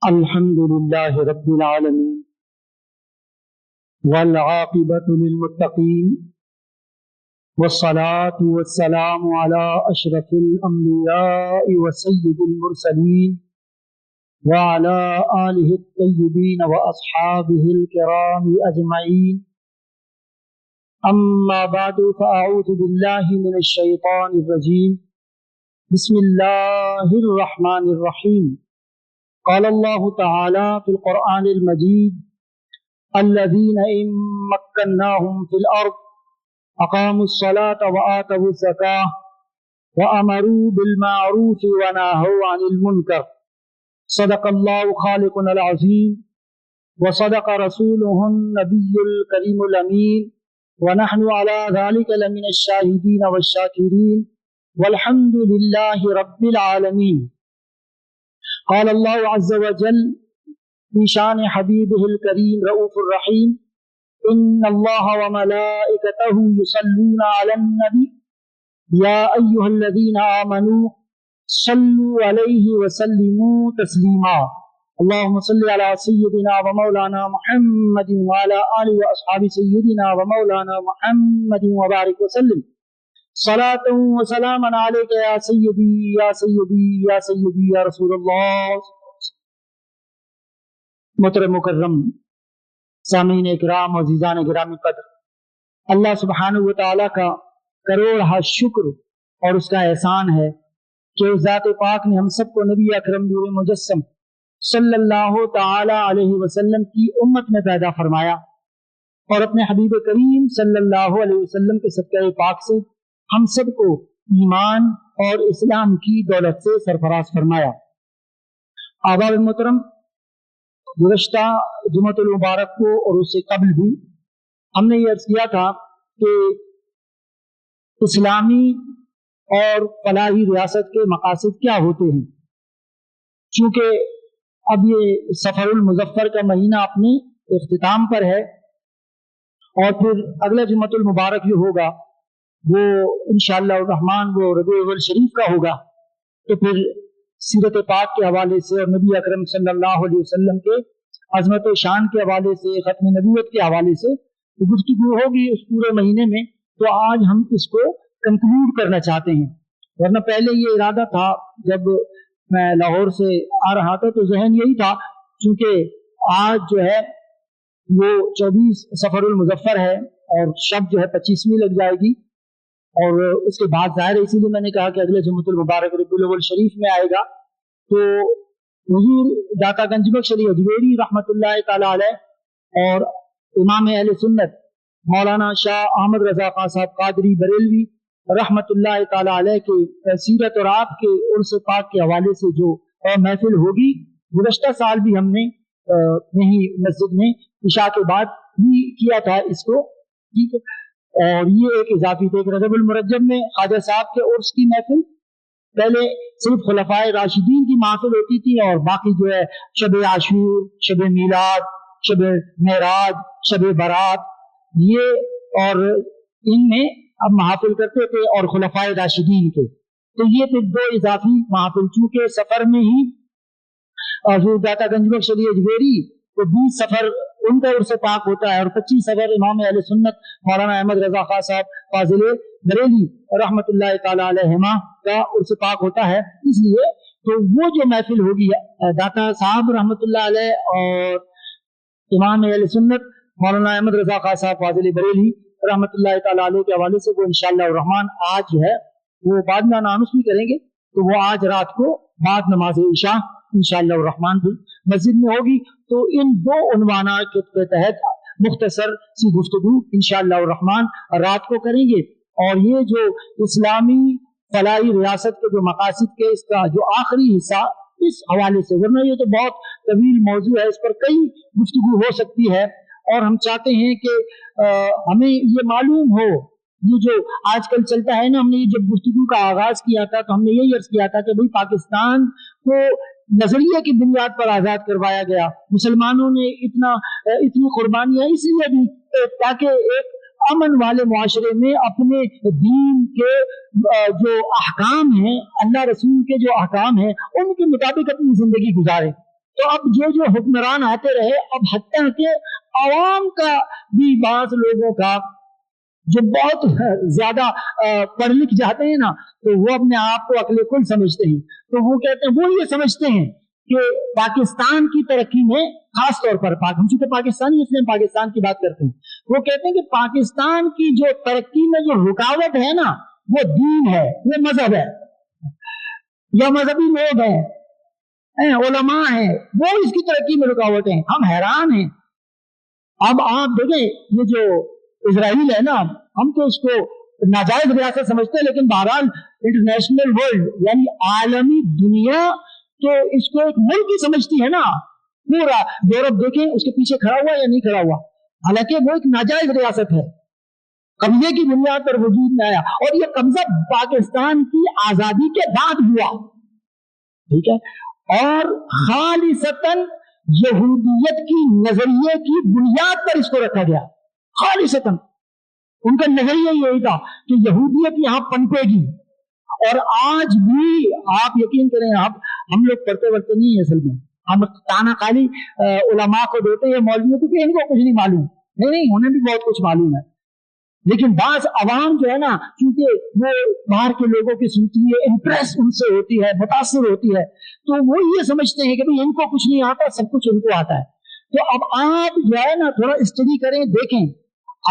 الحمد لله رب العالمين والعاقبة للمتقين والصلاة والسلام على أشرف الأنبياء وسيد المرسلين وعلى آله الطيبين وأصحابه الكرام أجمعين. أما بعد فأعوذ بالله من الشيطان الرجيم. بسم الله الرحمن الرحيم. قال الله تعالى في القرآن المجيد: الذين إن مكناهم في الأرض أقاموا الصلاة وآتوا الزكاة وأمروا بالمعروف ونهوا عن المنكر. صدق الله خالقنا العظيم وصدق رسوله النبي الكريم الأمين ونحن على ذلك لمن الشاهدين والشاكرين والحمد لله رب العالمين. قال الله عز وجل في شان حبيبه الكريم رؤوف الرحيم: إن الله وملائكته يصلون على النبي يا أيها الذين آمنوا صلوا عليه وسلموا تسليما. اللهم صل على سيدنا ومولانا محمد وعلى آله وأصحاب سيدنا ومولانا محمد وبارك وسلم صلاة وسلاما عليك يا سيدي يا سيدي يا سيدي يا رسول اللہ. محترم مکرم سامعین اکرام عزیزان گرامی قدر، اللہ سبحانہ و تعالیٰ کا کروڑ شکر اور اس کا احسان ہے کہ اس ذات پاک نے ہم سب کو نبی اکرم نور مجسم صلی اللہ تعالی علیہ وسلم کی امت میں پیدا فرمایا اور اپنے حبیب کریم صلی اللہ علیہ وسلم کے صدقہ پاک سے ہم سب کو ایمان اور اسلام کی دولت سے سرفراز فرمایا. آباء محترم، گزشتہ جمعۃ المبارک کو اور اس سے قبل بھی ہم نے یہ عرض کیا تھا کہ اسلامی اور فلاحی ریاست کے مقاصد کیا ہوتے ہیں. چونکہ اب یہ سفر المظفر کا مہینہ اپنے اختتام پر ہے اور پھر اگلا جمعۃ المبارک جو ہوگا وہ انشاءاللہ الرحمن وہ ربیع الاول شریف کا ہوگا. تو پھر سیرت پاک کے حوالے سے اور نبی اکرم صلی اللہ علیہ وسلم کے عظمت و شان کے حوالے سے، ختم نبوت کے حوالے سے گفتگو ہوگی اس پورے مہینے میں. تو آج ہم اس کو کنکلوڈ کرنا چاہتے ہیں، ورنہ پہلے یہ ارادہ تھا جب میں لاہور سے آ رہا تھا تو ذہن یہی تھا، چونکہ آج جو ہے وہ 24 سفر المظفر ہے اور شب جو ہے 25ویں لگ جائے گی، اور اس کے بعد ظاہر ہے اسی لیے میں نے کہا کہ اگلے جمعۃ المبارک ربیع الاول شریف میں آئے گا. تو حضور داتا گنج بخش علی اجمیری رحمۃ اللہ تعالی علیہ اور امام اہل سنت مولانا شاہ احمد رضا خان صاحب قادری بریلوی رحمۃ اللہ تعالی علیہ کے سیرت اور آپ کے عرس پاک کے حوالے سے جو محفل ہوگی، گزشتہ سال بھی ہم نے یہیں مسجد میں عشاء کے بعد بھی کیا تھا اس کو، ٹھیک ہے. اور یہ ایک اضافی تھے کہ رجب المرجب میں خواجہ صاحب کے عرس کی محفل، پہلے صرف خلفائے راشدین کی محفل ہوتی تھی اور باقی جو ہے شب عاشور، شب میلاد، شب معراج، شب برات، یہ اور ان میں اب محافل کرتے تھے اور خلفائے راشدین کے. تو یہ پھر دو اضافی محافل، چونکہ سفر میں ہی حضور داتا گنج بخش علی اجمیری تو 20 سفر ان کا عرس پاک ہوتا ہے اور 25 سفر امام اہل سنت مولانا احمد رضا خان صاحب فاضل بریلی رحمۃ اللہ تعالی علیہما کا عرس پاک ہوتا ہے. اس لیے تو وہ جو محفل ہوگی داتا صاحب رحمۃ اللہ علیہ اور امام اہل سنت مولانا احمد رضا خان صاحب فاضل بریلی رحمۃ اللہ تعالی علیہ کے حوالے سے وہ انشاءاللہ الرحمن آج جو ہے وہ بعد میں اناؤنس بھی کریں گے. تو وہ آج رات کو بعد نماز عشاء انشاءاللہ الرحمن بھی مسجد میں ہوگی. تو ان دو عنوانات کے تحت مختصر سی گفتگو انشاءاللہ الرحمن رات کو کریں گے. اور یہ جو اسلامی فلاحی ریاست کے جو مقاصد کے اس کا جو آخری حصہ اس حوالے سے، ورنہ یہ تو بہت طویل موضوع ہے، اس پر کئی گفتگو ہو سکتی ہے. اور ہم چاہتے ہیں کہ ہمیں یہ معلوم ہو، یہ جو آج کل چلتا ہے نا، ہم نے یہ جب گفتگو کا آغاز کیا تھا تو ہم نے یہی عرض کیا تھا کہ بھئی پاکستان کو نظریے کی بنیاد پر آزاد کروایا گیا، مسلمانوں نے اتنی قربانیاں اس لیے دی تاکہ ایک امن والے معاشرے میں اپنے دین کے جو احکام ہیں، اللہ رسول کے جو احکام ہیں، ان کے مطابق اپنی زندگی گزارے. تو اب جو حکمران آتے رہے، اب حتیٰ کہ عوام کا بھی بعض لوگوں کا جو بہت زیادہ پڑھ لکھ جاتے ہیں نا، تو وہ اپنے آپ کو عقل کل سمجھتے ہیں، تو وہ کہتے ہیں، وہ یہ سمجھتے ہیں کہ پاکستان کی ترقی میں خاص طور پر ہم چونکہ پاکستانی اس لیے ہم پاکستان کی بات کرتے ہیں، وہ کہتے ہیں کہ پاکستان کی جو ترقی میں جو رکاوٹ ہے نا، وہ دین ہے، وہ مذہب ہے، یا مذہبی لوگ ہیں، علماء ہیں، وہ اس کی ترقی میں رکاوٹ ہیں۔ ہم حیران ہیں۔ اب آپ دیکھیں یہ جو اسرائیل ہے نا، ہم تو اس کو ناجائز ریاست سمجھتے ہیں، لیکن بہرحال انٹرنیشنل ورلڈ یعنی عالمی دنیا تو اس کو ایک ملک ہی سمجھتی ہے نا۔ پورا یورپ دیکھیں اس کے پیچھے کھڑا ہوا یا نہیں کھڑا ہوا، حالانکہ وہ ایک ناجائز ریاست ہے، قبضے کی بنیاد پر وجود میں آیا، اور یہ قبضہ پاکستان کی آزادی کے بعد ہوا، ٹھیک ہے، اور خالصتاً یہودیت کی نظریے کی بنیاد پر اس کو رکھا گیا، خالصتاً ان کا نظریہ یہی تھا کہ یہودیت یہاں پنپے گی۔ اور آج بھی آپ یقین کریں، ہم لوگ پڑھتے وڑھتے نہیں ہیں، اصل میں ہم تانا خالی علماء کو دیتے ہیں، مولویوں کو، کہ ان کو کچھ نہیں معلوم، نہیں انہیں بھی بہت کچھ معلوم ہے، لیکن بعض عوام جو ہے نا، چونکہ وہ باہر کے لوگوں کی سنتی ہے، امپریس ان سے ہوتی ہے، متاثر ہوتی ہے، تو وہ یہ سمجھتے ہیں کہ ان کو کچھ نہیں آتا، سب کچھ ان کو آتا ہے۔ تو اب آپ جو ہے نا تھوڑا اسٹڈی کریں، دیکھیں،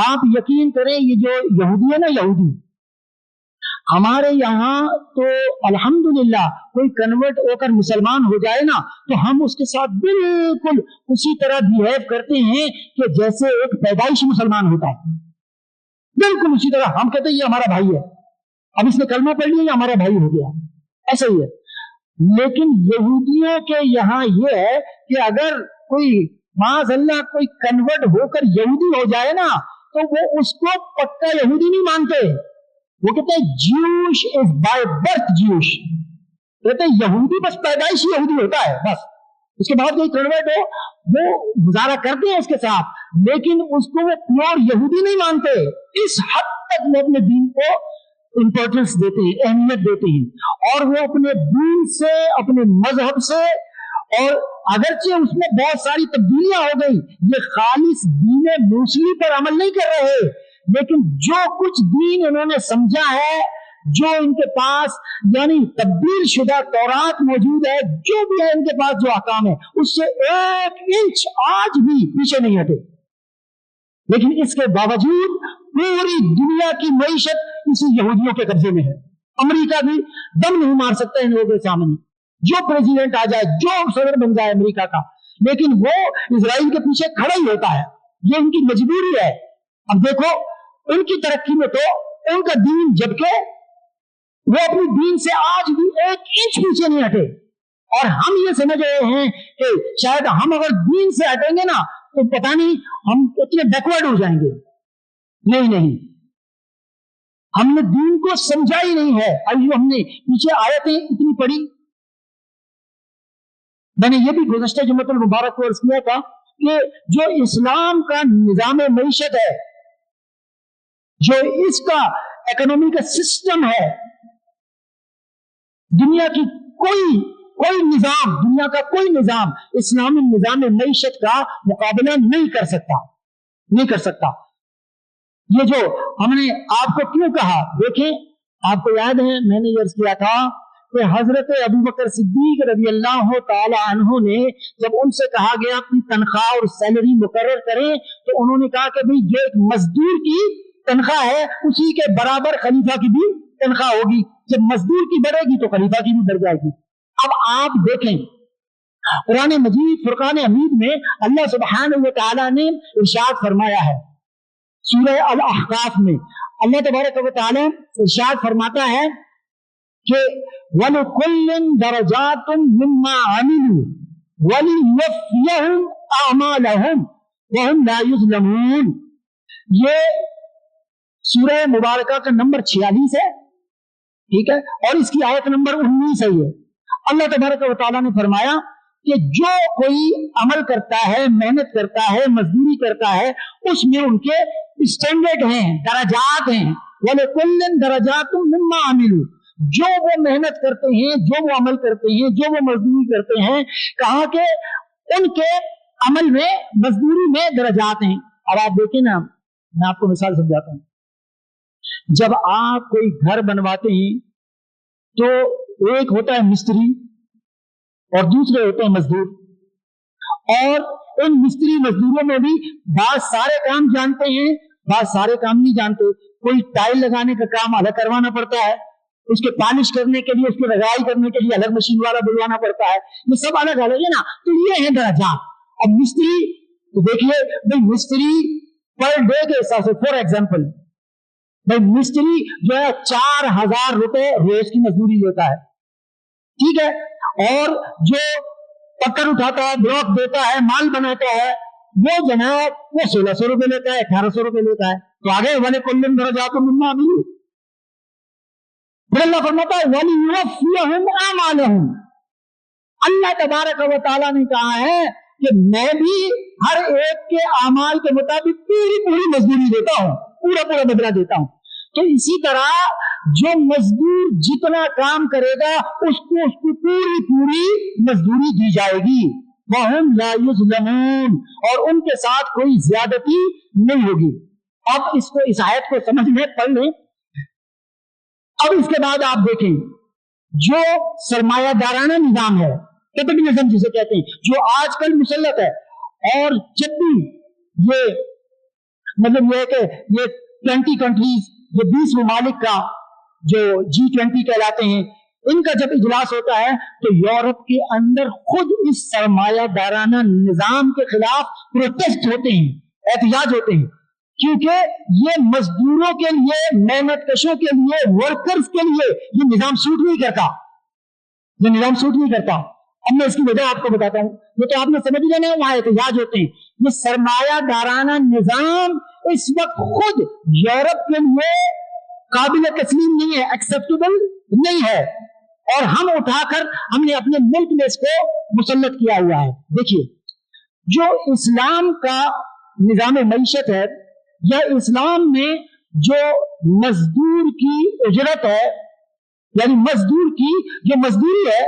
آپ یقین کریں، یہ جو یہودی ہے نا، یہودی ہمارے یہاں تو الحمدللہ کوئی کنورٹ ہو کر مسلمان ہو جائے نا، تو ہم اس کے ساتھ بالکل اسی طرح بیہیو کرتے ہیں کہ جیسے ایک پیدائشی مسلمان ہوتا ہے، بالکل اسی طرح ہم کہتے ہیں یہ ہمارا بھائی ہے، اب اس نے کلمہ پڑھ لیا، یہ ہمارا بھائی ہو گیا، ایسا ہی ہے۔ لیکن یہودیوں کے یہاں یہ ہے کہ اگر کوئی معاذ اللہ کوئی کنورٹ ہو کر یہودی ہو جائے نا، تو وہ اس کو پکا یہودی نہیں مانتے، وہ کہتے ہیں Jewish is by birth Jewish, کہتے ہیں یہودی بس پیدائشی یہودی ہوتا ہے، بس اس کے بعد کوئی کنورٹ ہو وہ گزارا کرتے ہیں اس کے ساتھ، لیکن اس کو وہ پیور یہودی نہیں مانتے۔ اس حد تک وہ اپنے دین کو امپورٹنس دیتے ہیں، اہمیت دیتے ہیں، اور وہ اپنے دین سے، اپنے مذہب سے، اور اگرچہ اس میں بہت ساری تبدیلیاں ہو گئی، یہ خالص دین موصلی پر عمل نہیں کر رہے، لیکن جو کچھ دین انہوں نے سمجھا ہے، جو ان کے پاس یعنی تبدیل شدہ تورات موجود ہے، جو بھی ہے ان کے پاس جو احکام ہے، اس سے 1 انچ آج بھی پیچھے نہیں ہٹے۔ لیکن اس کے باوجود پوری دنیا کی معیشت اسی یہودیوں کے قبضے میں ہے۔ امریکہ بھی دم نہیں مار سکتا ان لوگوں کے سامنے، جو پریزیڈنٹ آ جائے، جو صدر بن جائے امریکہ کا، لیکن وہ اسرائیل کے پیچھے کھڑا ہی ہوتا ہے، یہ ان کی مجبوری ہے۔ اب دیکھو ان کی ترقی میں تو ان کا دین، جبکہ وہ اپنی دین سے آج بھی 1 انچ پیچھے نہیں ہٹے، اور ہم یہ سمجھ رہے ہیں کہ شاید ہم اگر دین سے ہٹیں گے نا تو پتہ نہیں ہم اتنے بیکورڈ ہو جائیں گے۔ نہیں، ہم نے دین کو سمجھا ہی نہیں ہے، ابھی ہم نے پیچھے آیتیں اتنی پڑھی، میں نے یہ بھی گزشتہ جمعۃ المبارک کو عرض کیا تھا کہ جو اسلام کا نظام معیشت ہے، جو اس کا اکنامی کا سسٹم ہے، دنیا کی کوئی نظام، دنیا کا کوئی نظام اسلامی نظام معیشت کا مقابلہ نہیں کر سکتا۔ یہ جو ہم نے آپ کو کیوں کہا، دیکھیں آپ کو یاد ہے میں نے یہ عرض کیا تھا کہ حضرت ابوبکر صدیق رضی اللہ تعالی عنہ نے جب ان سے کہا گیا اپنی تنخواہ اور سیلری مقرر کریں، تو انہوں نے کہا کہ بھئی جو ایک مزدور کی تنخواہ ہے اسی کے برابر خلیفہ کی بھی تنخواہ ہوگی، جب مزدور کی بڑھے گی تو خلیفہ کی بھی بڑھ جائے گی۔ اب آپ دیکھیں قرآن مجید فرقان حمید میں اللہ سبحانہ و تعالی نے ارشاد فرمایا ہے، سورہ الاحقاف میں اللہ تبارک و تعالی ارشاد فرماتا ہے کہ وَلِكُلٍّ دَرَجَاتٌ مِّمَّا عَمِلُوا وَلِيُوَفِّيَهُمْ أَعْمَالَهُمْ وَهُمْ لَا يُظْلَمُونَ۔ یہ سورہ مبارکہ کا نمبر 46 ہے، ٹھیک ہے، اور اس کی آیت نمبر 19 ہے۔ یہ اللہ تبارک و تعالیٰ نے فرمایا کہ جو کوئی عمل کرتا ہے، محنت کرتا ہے، مزدوری کرتا ہے، اس میں ان کے اسٹینڈرڈ ہیں، درجات ہیں۔ وَلِكُلٍّ دَرَجَاتٌ مِّمَّا عَمِلُوا، جو وہ محنत کرتے ہیں, जो वो अमल करते हैं, जो वो मजदूरी करते हैं, कहा कि उनके अमल में, मजदूरी में दर्जात हैं. अब आप देखें ना, मैं आपको मिसाल समझाता हूं. जब आप कोई घर बनवाते हैं तो एक होता है मिस्त्री और दूसरे होते हैं मजदूर, और इन मिस्त्री मजदूरों में भी बहुत सारे काम जानते हैं, बहुत सारे काम नहीं जानते. कोई टाइल लगाने का काम अलग करवाना पड़ता है, उसके पॉलिश करने के लिए, उसकी रंगाई करने के लिए अलग मशीन वाला बुलवाना पड़ता है. ये सब अलग अलग है ना. तो ये है दर्जात. अब मिस्त्री तो देखिए भाई, मिस्त्री पर डे के हिसाब से, फॉर एग्जाम्पल भाई मिस्त्री जो है 4,000 रुपए रोज की मजदूरी लेता है, ठीक है. और जो पत्थर उठाता है, ब्लॉक देता है, माल बनाता है, वो जनाब वो 1,600 रुपए लेता है, 1,800 रुपए लेता है. तो आगे वाले कुल्लन दर्जात मिम्मा अमीलू, फिर अल्लाह फरमाता है वलियुवफ्फियहुम आमालहुम. अल्लाह तबारक व तआला ने कहा है कि मैं भी हर एक के आमाल के मुताबिक पूरी पूरी मजदूरी देता हूं, पूरा पूरा बदला देता हूं. तो इसी तरह जो मजदूर जितना काम करेगा उसको पूरी पूरी मजदूरी दी जाएगी. वहुम ला युज़लमून, और उनके साथ कोई ज्यादती नहीं होगी. अब इसको, इस आयत को समझ में पढ़ लें. अब इसके बाद आप देखें, जो सरमायादाराना निजाम है, कैपिटलिज्म जिसे कहते हैं, जो आजकल मुसल्लत है, और जब भी ये मतलब ये है कि ये 20 कंट्रीज, ये 20 ममालिक का जो G20 कहलाते हैं, इनका जब इजलास होता है तो यूरोप के अंदर खुद इस सरमायादाराना निजाम के खिलाफ प्रोटेस्ट होते हैं, एहतजाज होते हैं, क्योंकि ये मजदूरों के लिए, मेहनत कशों के लिए, वर्कर्स के लिए ये निजाम सूट नहीं करता, ये निजाम सूट नहीं करता. अब मैं इसकी वजह आपको बताता हूं, ये तो आपने समझ लिया ना, वहां एहतजाज होते हैं. ये सरमायादाराना निजाम इस वक्त खुद यूरोप के लिए काबिल तस्लीम नहीं है, एक्सेप्टेबल नहीं है, और हम उठाकर हमने अपने मुल्क में इसको मुसल्लत किया हुआ है. देखिए, जो इस्लाम का निजाम मईशत है, या इस्लाम में जो मजदूर की उजरत है, यानी मजदूर की जो मजदूरी है,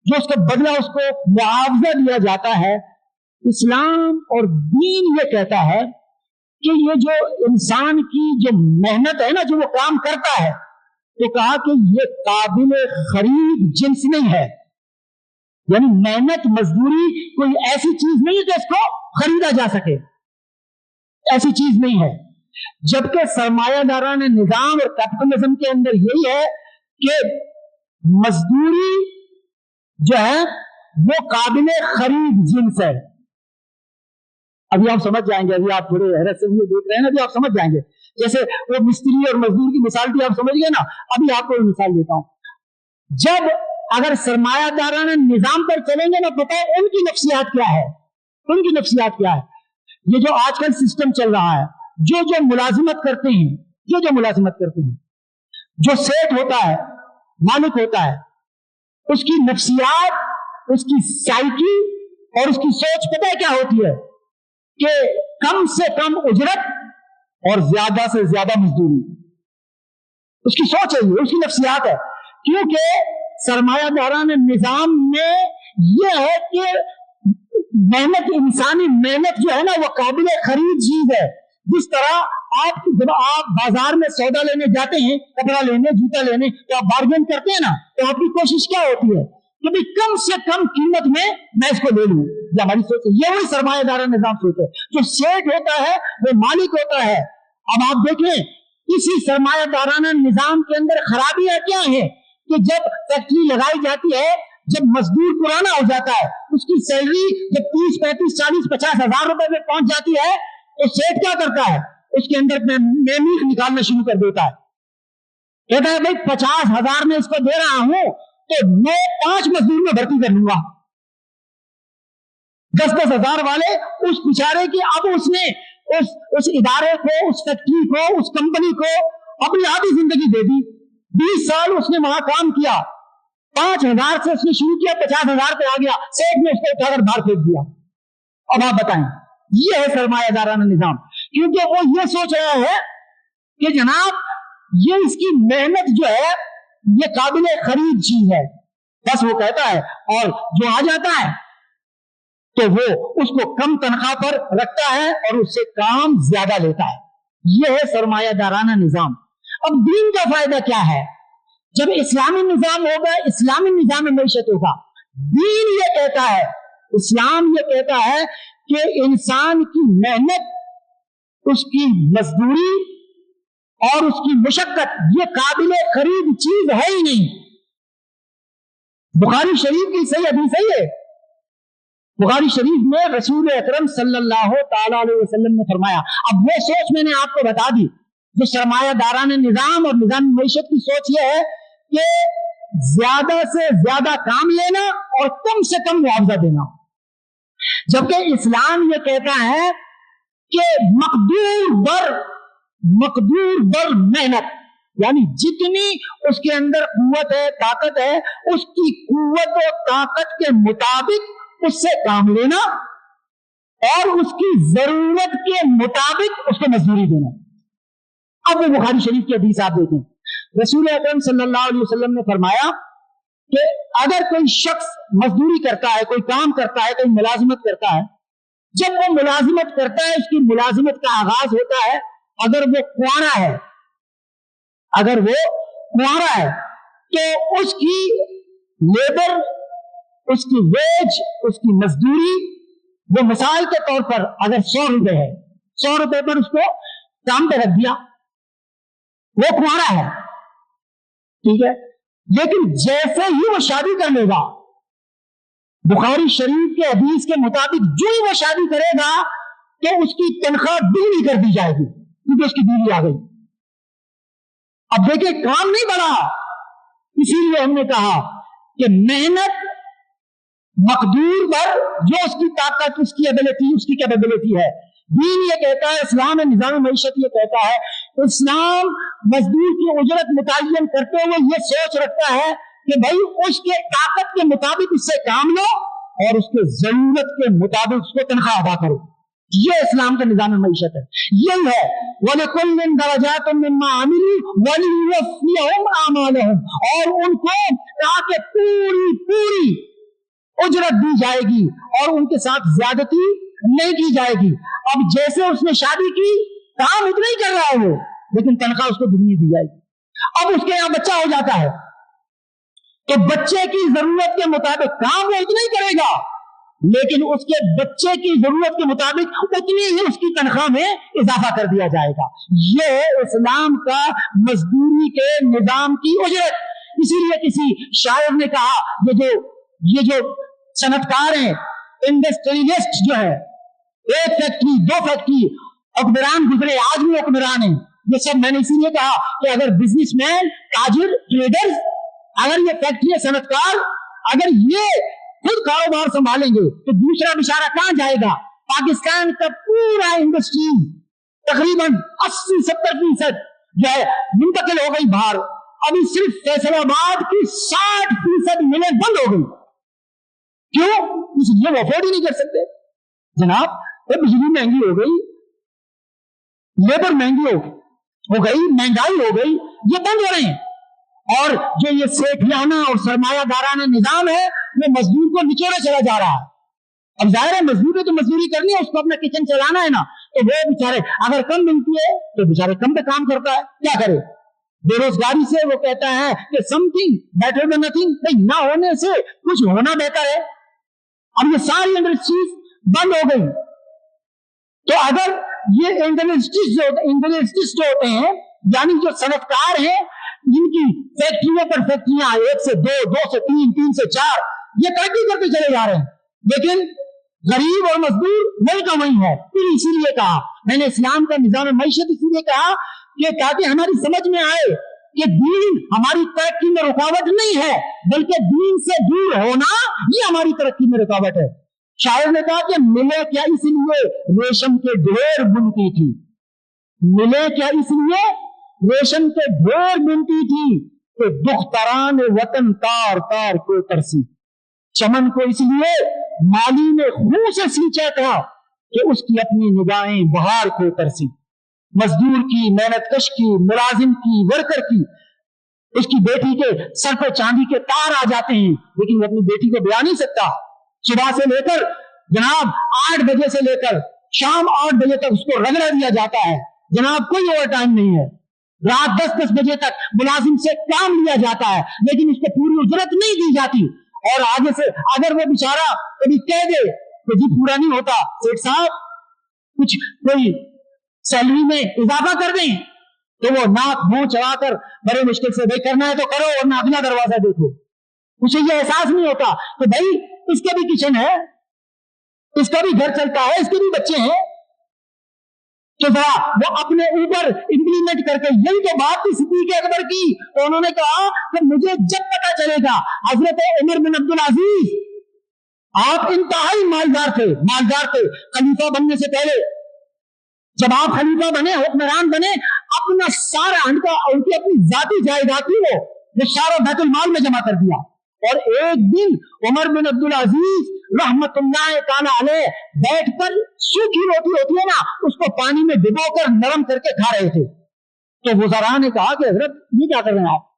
जो उसका बदला, उसको मुआवजा दिया जाता है, इस्लाम और दीन ये कहता है कि ये जो इंसान की जो मेहनत है ना, जो वो काम करता है, तो कहा कि ये काबिल खरीद जिन्स नहीं है. यानी मेहनत, मजदूरी कोई ऐसी चीज नहीं है कि इसको खरीदा जा सके, ऐसी चीज नहीं है. जबकि सरमायादाराना निजाम और कैपिटलिज्म के अंदर यही है कि मजदूरी जो है वो काबिल खरीद जिन्स है. अभी आप समझ जाएंगे, अभी आप थोड़े हैरत से देख रहे हैं ना, अभी आप समझ जाएंगे. जैसे वो मिस्त्री और मजदूर की मिसाल थी, आप समझ गए ना. अभी आपको एक मिसाल देता हूं. जब अगर सरमायादाराना निजाम पर चलेंगे ना, पता है उनकी नफ्सियात क्या है, उनकी नफ्सियात क्या है. ये जो आजकल सिस्टम चल रहा है, जो जो मुलाजिमत करते हैं, जो मुलाजिमत करते हैं, जो सेठ होता है, मालिक होता है, उसकी नफ्सियात, उसकी साइकी और उसकी सोच पता है क्या होती है कि कम से कम उजरत और ज्यादा से ज्यादा मजदूरी. उसकी सोच है, ये उसकी नफ्सियात है. क्योंकि सरमायादाराना निजाम में यह है कि मेहनत, इंसानी मेहनत जो है ना, वो काबिल खरीद चीज है. जिस तरह आप जब आप बाजार में सौदा लेने जाते हैं, कपड़ा लेने, जूता लेने, तो आप बार्गेन करते हैं ना, तो आपकी कोशिश क्या होती है कि भाई कम से कम कीमत में मैं इसको ले लूं. ये हमारी सोच है. ये वही सरमायादाराना निजाम सोच है. जो सेठ होता है वो मालिक होता है. अब आप देखें, इसी सरमायादाराना निजाम के अंदर खराबियां क्या है कि जब फैक्ट्री लगाई जाती है, जब मजदूर पुराना हो जाता है, उसकी सैलरी जब 30, 35, 40, 50 हजार रुपए में पहुंच जाती है, तो सेठ क्या करता है, उसके अंदर मेमीख निकालना शुरू कर देता है. कहता है भाई 50,000 में इसको दे रहा हूं तो मैं 5 मजदूर में भर्ती कर लूंगा. 10-10 हजार वाले उस बेचारे की, अब उसने उस इदारे को, उस फैक्ट्री को, उस कंपनी को अपनी आधी जिंदगी दे दी. 20 साल उसने वहां काम किया, 5,000 से उसने शुरू किया, 50,000 पे आ गया, सेठ ने उसको उठाकर बाहर फेंक दिया. अब आप बताएं, ये है सरमायादाराना निजाम. क्योंकि वो ये सोच रहा है कि जनाब ये इसकी मेहनत जो है یہ قابل خرید چیز ہے، بس وہ کہتا ہے، اور جو آ جاتا ہے تو وہ اس کو کم تنخواہ پر رکھتا ہے اور اس سے کام زیادہ لیتا ہے۔ یہ ہے سرمایہ دارانہ نظام۔ اب دین کا فائدہ کیا ہے؟ جب اسلامی نظام ہوگا، اسلامی نظام معیشت ہوگا، دین یہ کہتا ہے، اسلام یہ کہتا ہے کہ انسان کی محنت، اس کی مزدوری اور اس کی مشقت یہ قابل خرید چیز ہے ہی نہیں۔ بخاری شریف کی صحیح حدیث ہے، بخاری شریف میں رسول اکرم صلی اللہ تعالی علیہ وسلم نے فرمایا، اب وہ سوچ میں نے آپ کو بتا دی جو سرمایہ دارانہ نظام اور نظام معیشت کی سوچ یہ ہے کہ زیادہ سے زیادہ کام لینا اور کم سے کم معاوضہ دینا، جبکہ اسلام یہ کہتا ہے کہ مقدور بر محنت، یعنی جتنی اس کے اندر قوت ہے، طاقت ہے، اس کی قوت و طاقت کے مطابق اس سے کام لینا اور اس کی ضرورت کے مطابق اس کو مزدوری دینا۔ اب وہ بخاری شریف کی حدیث آپ دیکھیں، رسول اکرم صلی اللہ علیہ وسلم نے فرمایا کہ اگر کوئی شخص مزدوری کرتا ہے، کوئی کام کرتا ہے، کوئی ملازمت کرتا ہے، جب وہ ملازمت کرتا ہے، اس کی ملازمت کا آغاز ہوتا ہے، اگر وہ کنوارا ہے تو اس کی لیبر، اس کی ویج، اس کی مزدوری، وہ مثال کے طور پر اگر 100 روپے ہے، 100 روپے پر اس کو کام پہ رکھ دیا، وہ کنوارا ہے، ٹھیک ہے، لیکن جیسے ہی وہ شادی کر لے گا، بخاری شریف کے حدیث کے مطابق جو ہی وہ شادی کرے گا تو اس کی تنخواہ دوگنی کر دی جائے گی، کیونکہ اس کی بیوی آ گئی۔ اب دیکھیں کام نہیں بڑھا، اسی لیے ہم نے کہا کہ محنت مقدور پر جو اس کی طاقت، اس کی ایبلٹی، اس کی کیپیبلٹی ہے۔ دین یہ کہتا ہے، اسلام نظام معیشت یہ کہتا ہے، اسلام مزدور کی اجرت متعین کرتے ہوئے یہ سوچ رکھتا ہے کہ بھائی اس کے طاقت کے مطابق اس سے کام لو اور اس کے ضرورت کے مطابق اس کو تنخواہ ادا کرو۔ یہ اسلام کا نظام معیشت ہے، یہی ہے وَلِكُلٍّ دَرَجَاتٌ مِّمَّا عَمِلُوا وَلِيُوَفِّيَهُمْ أَعْمَالَهُمْ، اور ان کو کہا کہ پوری اجرت دی جائے گی اور ان کے ساتھ زیادتی نہیں کی جائے گی۔ اب جیسے اس نے شادی کی، کام اتنا ہی کر رہا ہے وہ، لیکن تنخواہ اس کو دگنی دی جائے گی۔ اب اس کے یہاں بچہ ہو جاتا ہے تو بچے کی ضرورت کے مطابق کام وہ اتنا ہی کرے گا، لیکن اس کے بچے کی ضرورت کے مطابق اتنی ہی اس کی تنخواہ میں اضافہ کر دیا جائے گا۔ یہ ہے اسلام کا مزدوری کے نظام کی اجرت۔ اسی لیے کسی شاعر نے کہا یہ جو صنعت کار ہیں، انڈسٹریلسٹ جو ہے، ایک فیکٹری 2 فیکٹری حکمران گزرے، آج بھی حکمران ہیں، یہ سب میں نے اسی لیے کہا کہ اگر بزنس مین، تاجر، ٹریڈر، اگر یہ فیکٹری صنعت کار اگر یہ خود کاروبار سنبھالیں گے تو دوسرا بیچارہ کہاں جائے گا؟ پاکستان کا پورا انڈسٹری تقریباً 80-70% جو ہے منتقل ہو گئی باہر۔ ابھی صرف فیصل آباد کی 60% ملیں بند ہو گئی۔ کیوں؟ اس لیے وہ افورڈ ہی نہیں کر سکتے جناب، بجلی مہنگی ہو گئی، لیبر مہنگی ہو گئی، مہنگائی ہو گئی، یہ بند ہو رہے ہیں۔ اور جو یہ سیٹھیانہ اور سرمایہ دارانہ نظام ہے وہ مزدور کو نچوڑے چلا جا رہا ہے۔ اب ظاہر ہے مزدور نے تو مزدوری کرنی ہے، اس کو اپنا کچن چلانا ہے نا، تو وہ بیچارے اگر کم ملتی ہے تو بیچارے کم پہ کام کرتا ہے، کیا کرے؟ بے روزگاری سے وہ کہتا ہے کہ some thing better than nothing, نہ ہونے سے کچھ ہونا بہتر ہے۔ اب یہ ساری انڈسٹریز بند ہو گئی، تو اگر یہ انڈسٹریز جو ہوتے ہیں، یعنی جو صنعت کار ہیں، جن کی فیکٹریوں پر فیکٹریاں 1 سے 2، 2 سے 3، 3 سے 4 یہ ترقی کرتے چلے جا رہے ہیں، لیکن غریب اور مزدور وہی کا وہی ہے۔ پھر اسی لیے کہا میں نے اسلام کا نظام معیشت، اسی لیے کہا کہ تاکہ ہماری سمجھ میں آئے کہ دین ہماری ترقی میں رکاوٹ نہیں ہے، بلکہ دین سے دور ہونا یہ ہماری ترقی میں رکاوٹ ہے۔ شاعر نے کہا کہ ملے کیا اس لیے ریشم کے ڈھیر بنتی تھی، ملے کیا اس لیے ریشم کے ڈھیر بنتی تھی کہ دختران وطن تار تار کو ترسی، چمن کو اس لیے مالی نے خون سے سینچا تھا کہ اس کی اپنی نگاہیں بہار کو ترسی۔ مزدور کی، محنت کش کی، ملازم کی، ورکر کی उसकी बेटी के सर पे चांदी के तार आ जाते हैं, लेकिन वो अपनी बेटी को ब्याह नहीं सकता। सुबह से लेकर जनाब 8 बजे से लेकर शाम 8 बजे तक उसको रगड़ा दिया जाता है जनाब, कोई ओवर टाइम नहीं है। रात 10-10 बजे तक मुलाजिम से काम लिया जाता है, लेकिन उसको पूरी उजरत नहीं दी जाती। और आगे से अगर वो बेचारा कभी कह दे तो जी पूरा नहीं होता, सेठ साहब कुछ कोई सैलरी में इजाफा कर दें, तो वो नाक मुंह चढ़ाकर बड़े मुश्किल से भाई करना है तो करो वरना अगला दरवाजा देखो। उसे ये एहसास नहीं होता कि भाई इसका भी किचन है, इसका भी घर चलता है, इसके भी बच्चे हैं, तो जरा वो अपने ऊपर इंप्लीमेंट करके। यही तो बात थी सिद्दीक़ अकबर की, तो उन्होंने कहा कि मुझे जब पता चलेगा, हजरत उमर बिन अब्दुल अजीज आप इंतहाई मालदार थे खलीफा बनने से पहले। जब आप खलीफा बने, हुक्मरान बने, अपना सारा उनकी अपनी जाती जायदाद थी वो सारा बैतुल माल में जमा कर दिया। और एक दिन उमर बिन अब्दुल अजीज रहमतुल्लाह ताला अलैह बैठकर सूखी रोटी होती है ना, उसको पानी में भिगोकर नरम करके खा रहे थे। तो वज़रा ने कहा कि हजरत ये क्या कर रहे हैं आप?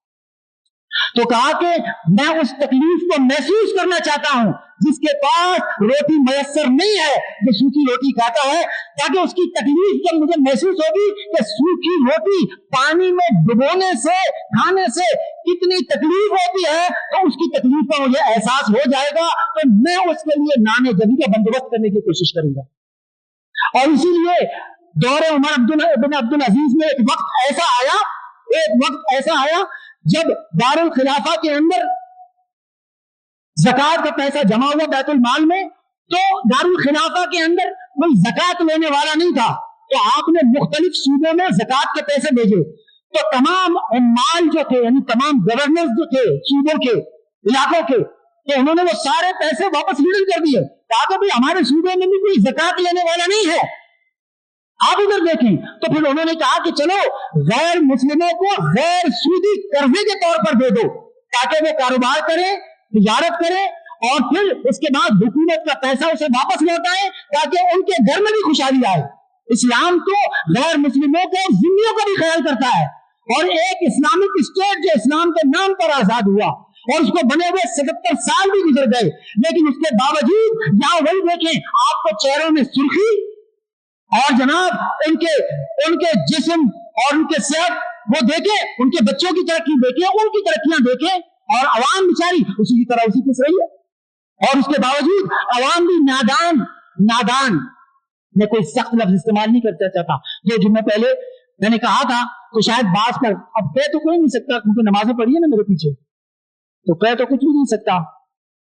तो कहा कि मैं उस तकलीफ को महसूस करना चाहता हूं जिसके पास रोटी मयसर नहीं है, जो सूखी रोटी खाता है, ताकि उसकी तकलीफ जब मुझे महसूस होगी कि सूखी रोटी पानी में डुबोने से खाने से कितनी तकलीफ होती है, तो उसकी तकलीफ का मुझे एहसास हो जाएगा, तो मैं उसके लिए नाने जबी का बंदोबस्त करने की कोशिश करूंगा। और इसीलिए दौरे उमर बिन अब्दुल अजीज में एक वक्त ऐसा आया जब दारुल खिलाफा के अंदर ज़कात का पैसा जमा हुआ बैतुल माल में, तो दारुल खिलाफा के अंदर कोई ज़कात लेने वाला नहीं था, तो आपने मुख्तलिफ सूबों में ज़कात के पैसे भेजे। तो तमाम उम्माल जो थे, यानी तमाम गवर्नर्स जो थे सूबों के, इलाकों के, तो उन्होंने वो सारे पैसे वापस रिटर्न कर दिए। कहा कि भाई हमारे सूबे में भी कोई ज़कात लेने वाला नहीं है, आप उधर देखें। तो फिर उन्होंने कहा कि चलो गैर मुस्लिमों को गैर सूदी कर्जे के तौर पर दे दो, ताकि वो कारोबार करें, तिजारत करें, और फिर उसके बाद हुकूमत का पैसा उसे वापस लौटाए, ताकि उनके घर में भी खुशहाली आए। इस्लाम तो गैर मुस्लिमों को, जिम्मियों का भी ख्याल करता है। और एक इस्लामिक स्टेट जो इस्लाम के नाम पर आजाद हुआ, और उसको बने हुए 77 साल भी गुजर गए, लेकिन उसके बावजूद यहाँ वही देखें, आपको चेहरों में सुर्खी और जनाब उनके जिस्म और उनके सेहत वो देखे, उनके बच्चों की तरक्की देखे, उनकी तरक्कियां देखे, और अवाम बेचारी उसी की तरह उसी पिस रही है। और उसके बावजूद अवाम भी नादान, मैं कोई सख्त लफ्ज इस्तेमाल नहीं करना चाहता, जो जुम्मे पहले मैंने कहा था, तो शायद बात पर अब कह तो कोई नहीं सकता, क्योंकि नमाजें पढ़ी है ना मेरे पीछे, तो कह तो कुछ भी नहीं सकता।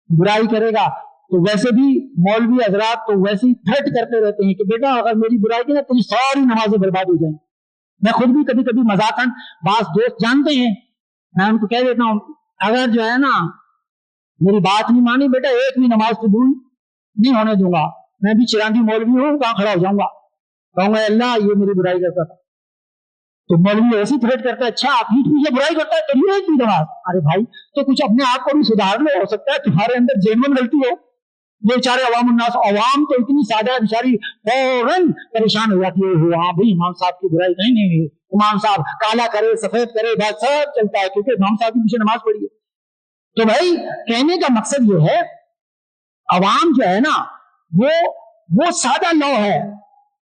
बुराई करेगा तो वैसे भी मौलवी हजरात तो वैसे ही थ्रेट करते रहते हैं कि बेटा अगर मेरी बुराई की ना तेरी सारी नमाजें बर्बाद हो जाएंगी। मैं खुद भी कभी कभी मजाकन, बास दोस्त जानते हैं, मैं उनको कह देता हूं अगर जो है ना मेरी बात नहीं मानी बेटा, एक भी नमाज कबूल नहीं होने दूंगा, मैं भी चिरांदी मौलवी हूं, कहां खड़ा हो जाऊंगा, कहूंगा अल्लाह ये मेरी बुराई करता था। तो मौलवी ऐसी थ्रेट करता है, अच्छा पीठ पीछे बुराई करता है, करिए एक भी नमाज। अरे भाई तो कुछ अपने आप को भी सुधार लो, हो सकता है तुम्हारे अंदर जेन्युइन गलती हो। बेचारे अवाम तो इतनी सादा बेचारी फौरन परेशान हो जाती है, हाँ भाई इमाम साहब की बुराई नहीं, इमाम साहब काला करे सफेद करे बात सब चलता है, क्योंकि इमाम साहब के पीछे नमाज पढ़ी है। तो भाई कहने का मकसद ये है, अवाम जो है ना वो सादा लौ है,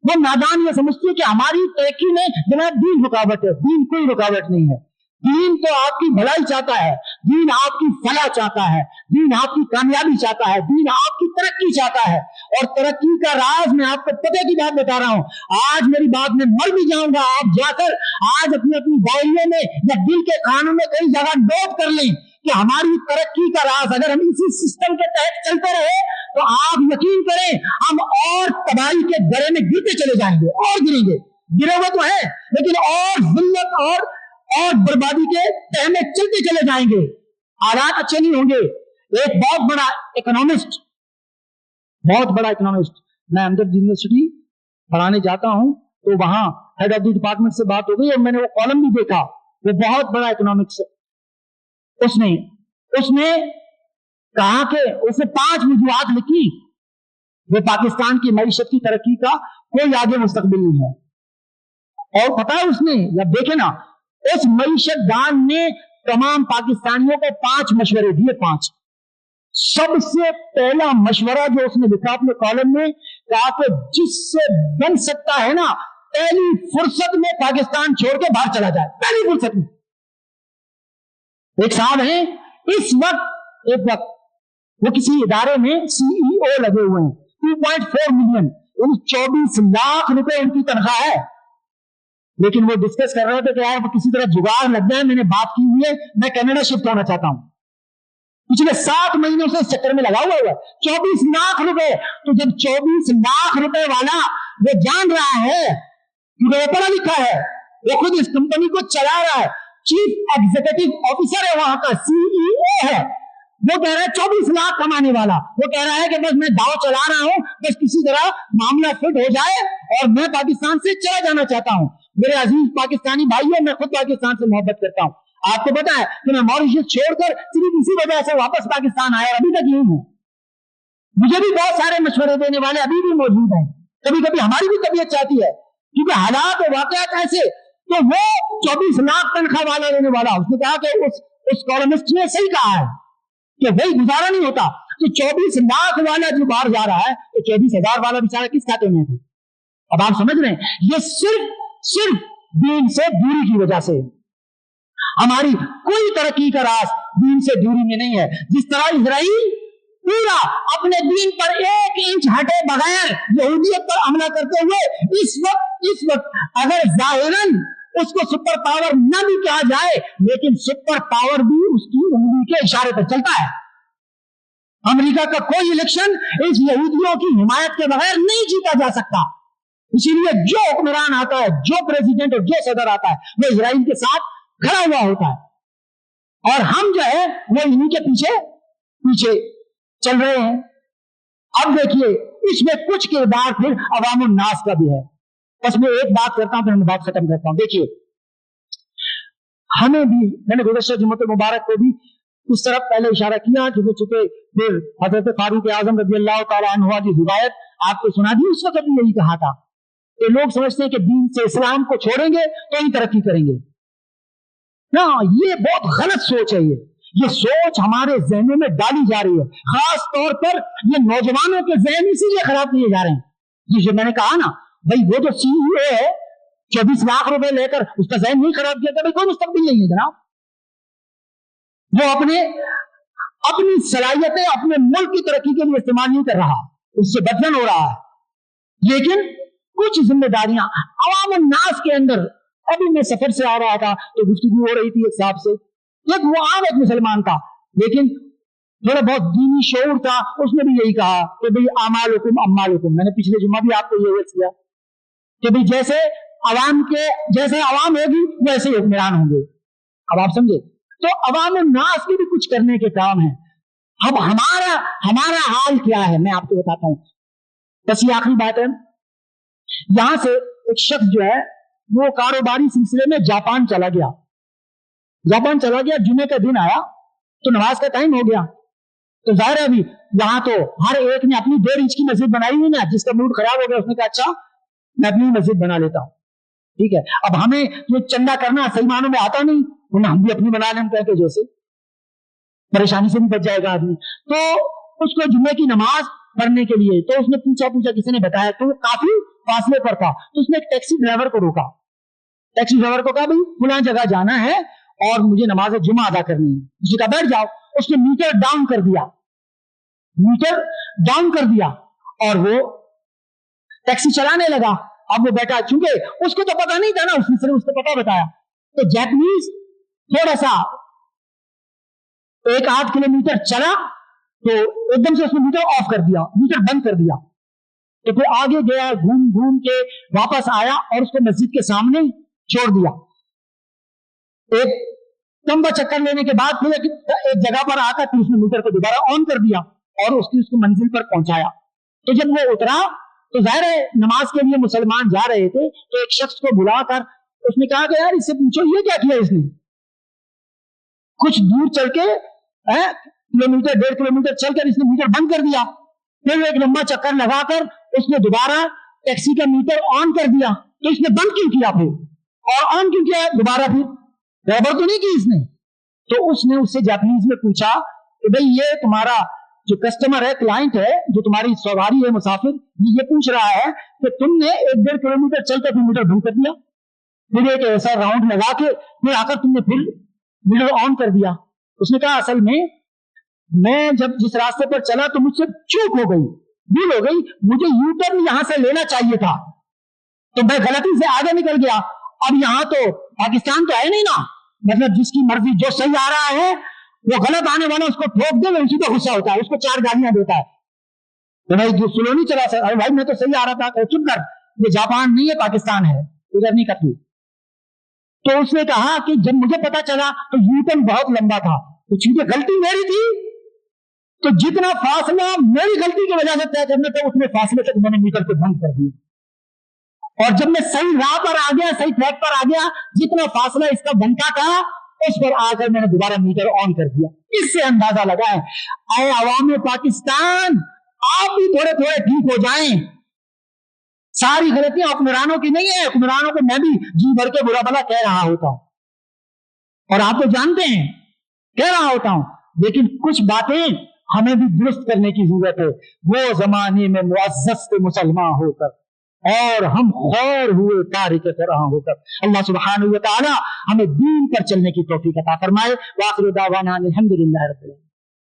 वो नादान ये समझती है कि हमारी तरक्की में जनाब दीन रुकावट है। दीन कोई रुकावट नहीं है, दीन तो आपकी भलाई चाहता है, दीन आपकी फलाह चाहता है, दीन आपकी कामयाबी चाहता है, दीन आपकी तरक्की चाहता है। और तरक्की का राज मैं आपको पते की बात बता रहा हूं, आज मेरी बात में मर भी जाऊंगा, आप जाकर आज अपनी अपनी डायरियों में या दिल के खानों में कई जगह नोट कर लें कि हमारी तरक्की का राज, अगर हम इसी सिस्टम के तहत चलते रहे तो आप यकीन करें हम और तबाही के गड़े में गिरते चले जाएंगे, और गिरेंगे, गिरे हुए तो है लेकिन और जिल्लत और बर्बादी के तह में चलते चले जाएंगे, हालात अच्छे नहीं होंगे। एक बहुत बड़ा इकोनॉमिस्ट, मैं अहमद यूनिवर्सिटी पढ़ाने जाता हूं, तो वहां हेड ऑफ द डिपार्टमेंट से बात हो गई और मैंने वो कॉलम भी देखा, वो बहुत बड़ा इकोनॉमिक्स, उसने कहा कि उसने 5 वजूहात लिखी, वो पाकिस्तान की मईशत की तरक्की का कोई आगे मुस्तकबिल नहीं है। और पता है उसने, या देखे ना, उस मईशतदान ने तमाम पाकिस्तानियों को 5 मशवरे दिए, 5। सबसे पहला मशवरा जो उसने लिखा अपने कॉलम में, कहा कि जिससे बन सकता है ना, पहली फुर्सत में पाकिस्तान छोड़ के बाहर चला जाए, पहली फुर्सत में। एक साहब हैं इस वक्त, एक वक्त वो किसी इदारे में CEO लगे हुए हैं, 2.4 मिलियन, 24 लाख रुपए उनकी तनख्वाह है। लेकिन वो डिस्कस कर रहे थे कि यार किसी तरह जुगाड़ लग जाए, मैंने बात की हुई है, मैं कनाडा शिफ्ट होना चाहता हूं। पिछले 7 महीनों से इस चक्कर में लगा हुआ है। 24 लाख रुपए, तो जब 24 लाख रुपए वाला वो जान रहा है, क्योंकि वो पढ़ा लिखा है, वो खुद इस कंपनी को चला रहा है, चीफ एग्जीक्यूटिव ऑफिसर है, वहां का CEO है, वो कह रहा है 24 लाख कमाने वाला, वो कह रहा है कि बस मैं दाव चला रहा हूं, बस किसी तरह मामला फिट हो जाए और मैं पाकिस्तान से चला जाना चाहता हूं। मेरे अजीज पाकिस्तानी भाइयों, मैं खुद पाकिस्तान से मोहब्बत करता हूं। आपको पता है कि मैं मॉरिशस छोड़कर सिर्फ इसी वजह से वापस पाकिस्तान आया, अभी तक यही हूं। मुझे भी बहुत सारे मशवरे देने वाले अभी भी मौजूद हैं। कभी कभी हमारी भी तबीयत चाहती है, क्योंकि हालात और वाकयात ऐसे। तो वो 24 लाख तनख्वाह वाला लेने वाला, उसने कहा कि उस कॉलमिस्ट ने सही कहा है कि वही गुजारा नहीं होता। तो 24 लाख वाला जो बाहर जा रहा है, तो 24,000 वाला बेचारा किस खाते में है? अब आप समझ रहे हैं, ये सिर्फ दीन से दूरी की वजह से। हमारी कोई तरक्की का राज दीन से दूरी में नहीं है। जिस तरह इजराइल पूरा अपने दीन पर 1 इंच हटे बगैर यहूदियत पर हमला करते हुए इस वक्त अगर जाहिरन उसको सुपर पावर न भी कहा जाए, लेकिन सुपर पावर भी उसकी उंगली के इशारे पर चलता है। अमेरिका का कोई इलेक्शन इस यहूदियों की हिमायत के बगैर नहीं जीता जा सकता। इसीलिए जो हुक्मरान आता है, जो प्रेसिडेंट और जो सदर आता है, वो इजराइल के साथ खड़ा हुआ होता है, और हम जो है वो इन्हीं के पीछे चल रहे हैं। अब देखिए, इसमें कुछ किरदार फिर अवामुन नास का भी है। बस मैं एक बात करता हूं, फिर मैं बात खत्म करता हूं। देखिए, हमें भी, मैंने गुज़श्ता जुम्मतुल मुबारक को भी उस तरफ पहले इशारा किया, चूंकि फिर हजरत फारूक आजम रज़ी अल्लाह तआला अन्हु की हिदायत आपको सुना दी। उस वक्त भी यही कहा था कि लोग समझते हैं कि दीन से इस्लाम को छोड़ेंगे तो ही तरक्की करेंगे। ना, ये बहुत गलत सोच है। ये सोच हमारे जहनों में डाली जा रही है, खास तौर पर ये नौजवानों के जहन इसीलिए खराब किए जा रहे हैं। जो मैंने कहा ना भाई, वो जो CEO है 24 लाख रुपए लेकर, उसका जहन नहीं खराब किया था भाई, कोई मुस्तकबिल नहीं है जनाब। वो अपनी सलाहियतें अपने मुल्क की तरक्की के लिए इस्तेमाल नहीं कर रहा, उससे बदलन हो रहा है। लेकिन कुछ जिम्मेदारियां अवाम नास के अंदर, अभी मैं सफर से आ रहा था तो गुफ्तगू हो रही थी एक साहब से, एक मुसलमान था, लेकिन थोड़ा बहुत दीनी शऊर था। उसने भी यही कहा कि भाई अमालुकुम अम्मालुकुम। मैंने पिछले जुम्मा भी आपको ये अर्ज किया कि भाई जैसे अवाम होगी वैसे ही हुक्मरान होंगे। अब आप समझे, तो अवाम नास के भी कुछ करने के काम है। अब हमारा हाल क्या है मैं आपको बताता हूं। बस ये आखिरी बात है। यहां से एक शख्स जो है वो कारोबारी सिलसिले में जापान चला गया। जुमे का दिन आया तो नमाज का टाइम हो गया, तो जाहिर है अभी यहां तो हर एक ने अपनी 1.5 इंच की मस्जिद बनाई हुई ना। जिसका मूड खराब हो गया उसने कहा अच्छा मैं अपनी मस्जिद बना लेता हूं, ठीक है। अब हमें जो चंदा करना सही मानों में आता नहीं, हम भी अपनी बना लें कहते, जैसे परेशानी से भी बच जाएगा आदमी। तो उसको जुम्मे की नमाज पढ़ने के लिए तो उसने पूछा किसी ने बताया, तो वो काफी फासले पर था। तो उसने एक टैक्सी ड्राइवर को रोका, टैक्सी ड्राइवर को कहा भाई फलां जगह जाना है और मुझे नमाज जुम्मा अदा करनी है। उसने कहा बैठ जाओ। उसने मीटर डाउन कर दिया और वो टैक्सी चलाने लगा। अब वो बैठा, चूंकि उसको तो पता नहीं था ना, उसने सिर्फ उसको पता बताया। तो जैपनीज थोड़ा सा 1-8 किलोमीटर चला तो एकदम से उसने मीटर ऑफ कर दिया, मीटर बंद कर दिया। तो फिर आगे गया, घूम के वापस आया और उसको मस्जिद के सामने छोड़ दिया। एक लंबा चक्कर लेने के बाद फिर एक जगह पर आकर फिर उसने मीटर को दोबारा ऑन कर दिया और उसको मंजिल पर पहुंचाया। तो जब वो उतरा तो जाहिर है नमाज के लिए मुसलमान जा रहे थे, तो एक शख्स को बुलाकर उसने कहा कि यार इससे पूछो ये क्या किया इसने। कुछ दूर चल के किलोमीटर 1.5 किलोमीटर चलकर इसने मीटर बंद कर दिया। फिर एक लंबा चक्कर लगाकर उसने दोबारा टैक्सी का मीटर ऑन कर दिया। तो इसने बंद क्यों किया फिर और ऑन क्यों किया दोबारा? फिर गड़बड़ तो नहीं की इसने? تو उसने उससे जापानीज में पूछा कि भाई ये तुम्हारा जो कस्टमर है, क्लाइंट है, जो तुम्हारी सवारी है, मुसाफिर, ये पूछ रहा है कि तुमने 1-1.5 किलोमीटर चलकर फिर मीटर बंद कर दिया, फिर एक ऐसा राउंड लगा के फिर आकर तुमने फिर मीटर ऑन कर दिया। उसने कहा असल में मैं जब जिस रास्ते पर चला तो मुझसे चूक हो गई, भूल हो गई, मुझे यूटर्न यहां से लेना चाहिए था, तो मैं गलती से आगे निकल गया। अब यहां तो पाकिस्तान तो है नहीं ना, मतलब जिसकी मर्जी, जो सही आ रहा है वो गलत आने वाला उसको ठोक दे, वो उसी पर गुस्सा होता है, उसको 4 गालियां देता है, तो भाई जो स्लो नहीं चला सर, अरे भाई मैं तो सही आ रहा था, चुप कर, ये जापान नहीं है पाकिस्तान है, उधर नहीं करती। तो उसने कहा कि जब मुझे पता चला तो यूटर्न बहुत लंबा था, तो चूंकि गलती मेरी थी तो जितना फासला मेरी गलती की वजह से तय करना था उतने फासले तक मैंने मीटर को बंद कर दिया, और जब मैं सही राह पर आ गया, सही ट्रैक पर आ गया, जितना फासला इसका बनता था उस पर आकर मैंने दोबारा मीटर ऑन कर दिया। इससे अंदाजा लगाएं, ऐ अवाम पाकिस्तान, आप भी थोड़े थोड़े ठीक हो जाएं, सारी गलतियां हुक्मरानों की नहीं है, हुक्मरानों को मैं भी जी भर के बुरा भला कह रहा होता हूं, और आप तो जानते हैं कह रहा होता हूं, लेकिन कुछ बातें हमें भी दुरुस्त करने की जरूरत है। वो जमाने में मुअज़्ज़ज़ थे मुसलमान होकर और हम खौर हुए तारिक क़ुरान होकर। अल्लाह सुब्हानहू व तआला हमें दीन पर चलने की तौफीक अता फरमाए। व आखिरु दावाना अनिल हम्दुलिल्लाहि रब्बिल आलमीन।